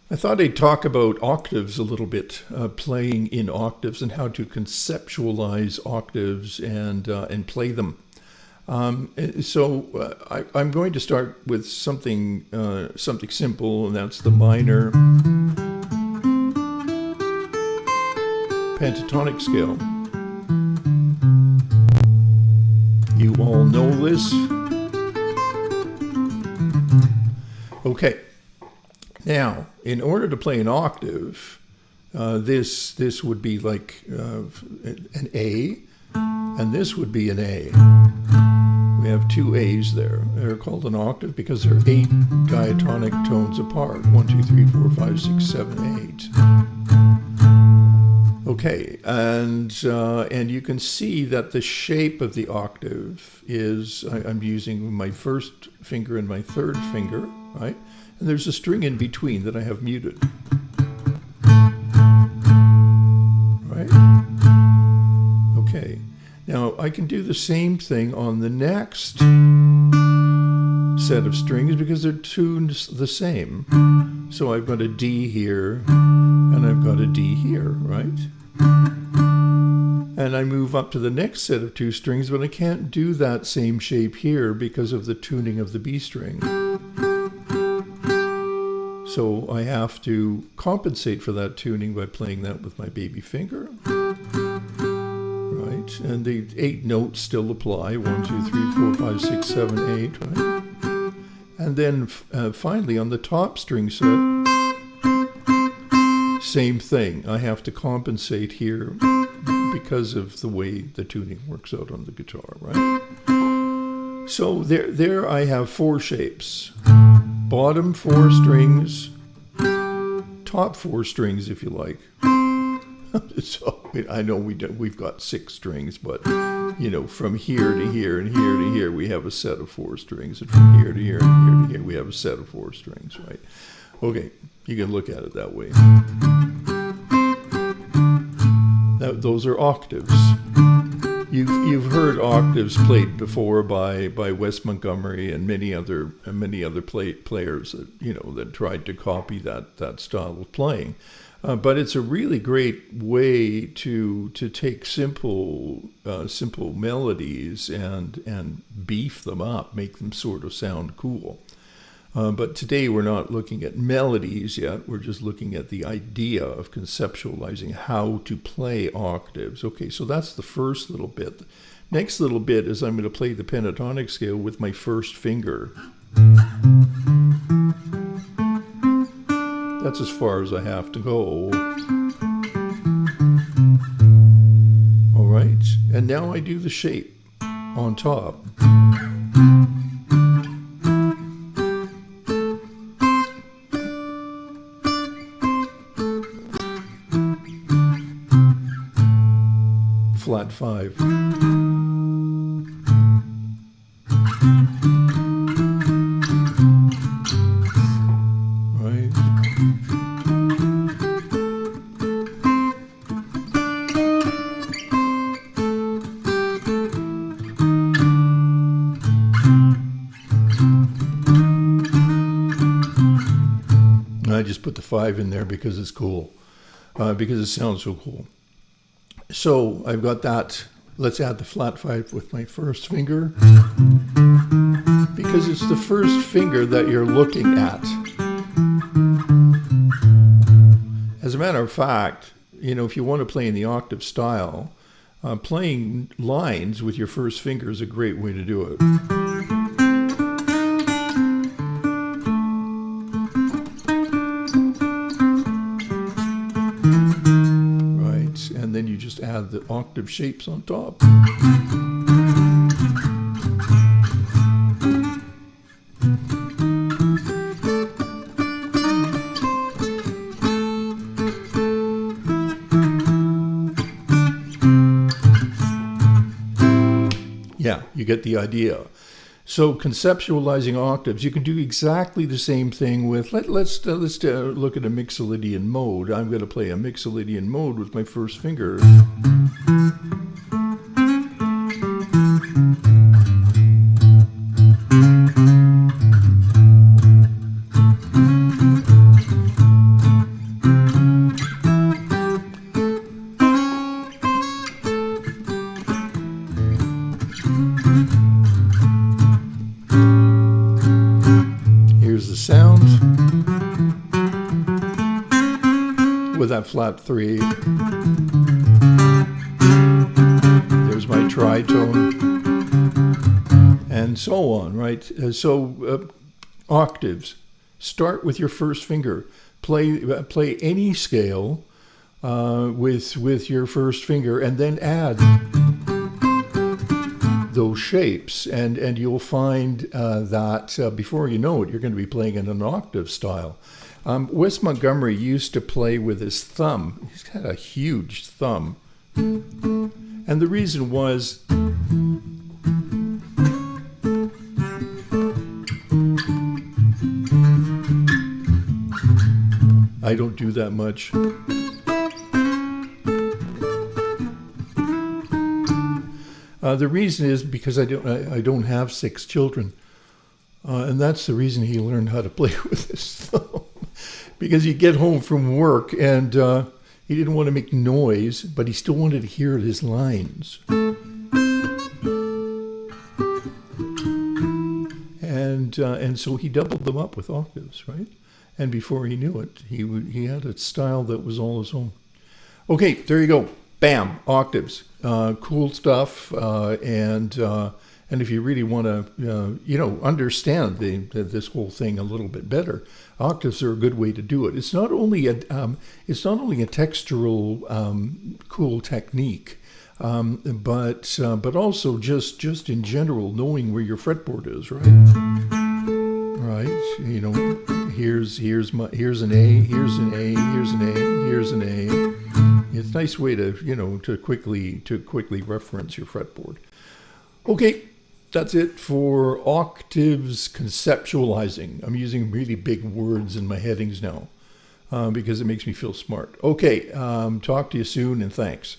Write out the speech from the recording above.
I thought I'd talk about octaves a little bit, playing in octaves and how to conceptualize octaves and play them. I'm going to start with something simple, and that's the minor pentatonic scale. You all know this. Okay. Now, in order to play an octave, this would be like an A, and this would be an A. We have two A's there. They're called an octave because they're 8 diatonic tones apart. 1, 2, 3, 4, 5, 6, 7, 8. Okay, and you can see that the shape of the octave is, I'm using my first finger and my third finger, right? And there's a string in between that I have muted. Right? Okay. Now I can do the same thing on the next set of strings because they're tuned the same. So I've got a D here and I've got a D here, right? And I move up to the next set of 2 strings, but I can't do that same shape here because of the tuning of the B string. So I have to compensate for that tuning by playing that with my baby finger. Right, and the 8 notes still apply. 1, 2, 3, 4, 5, 6, 7, 8, right? And then finally on the top string set, same thing. I have to compensate here because of the way the tuning works out on the guitar, right? So there I have 4 shapes. Bottom 4 strings, top 4 strings if you like. So I know we've got 6 strings, but you know, from here to here and here to here we have a set of 4 strings, and from here to here and here to here we have a set of 4 strings, right? Okay, you can look at it that way. Those are octaves. You've heard octaves played before by Wes Montgomery and many other players that that tried to copy that style of playing. But it's a really great way to take simple melodies and beef them up, make them sort of sound cool. But today we're not looking at melodies yet. We're just looking at the idea of conceptualizing how to play octaves. Okay, so that's the first little bit. Next little bit is I'm going to play the pentatonic scale with my first finger. That's as far as I have to go. All right, and now I do the shape on top. Flat 5. Right. I just put the 5 in there because it's cool, because it sounds so cool. So I've got that. Let's add the flat 5 with my first finger, because it's the first finger that you're looking at. As a matter of fact, if you want to play in the octave style, playing lines with your first finger is a great way to do it. And then you just add the octave shapes on top. Yeah, you get the idea. So conceptualizing octaves, you can do exactly the same thing with, let's look at a Mixolydian mode. I'm going to play a Mixolydian mode with my first finger. with that flat 3. There's my tritone, and so on, right? So octaves. Start with your first finger. Play any scale with your first finger, and then add those shapes, and you'll find that before you know it, you're going to be playing in an octave style. Wes Montgomery used to play with his thumb. He's got a huge thumb. And the reason was I don't do that much. The reason is because I don't have 6 children. And that's the reason he learned how to play with his thumb. Because he'd get home from work and he didn't want to make noise, but he still wanted to hear his lines. And so he doubled them up with octaves, right? And before he knew it, he had a style that was all his own. Okay, there you go. Bam, octaves. Cool stuff. And if you really want to, understand this whole thing a little bit better, octaves are a good way to do it. It's not only a textural cool technique, but also just in general knowing where your fretboard is, right? Right. Here's an A, here's an A, here's an A, here's an A. It's a nice way to quickly reference your fretboard. Okay. That's it for Octaves conceptualizing. I'm using really big words in my headings now because it makes me feel smart. Okay, talk to you soon, and thanks.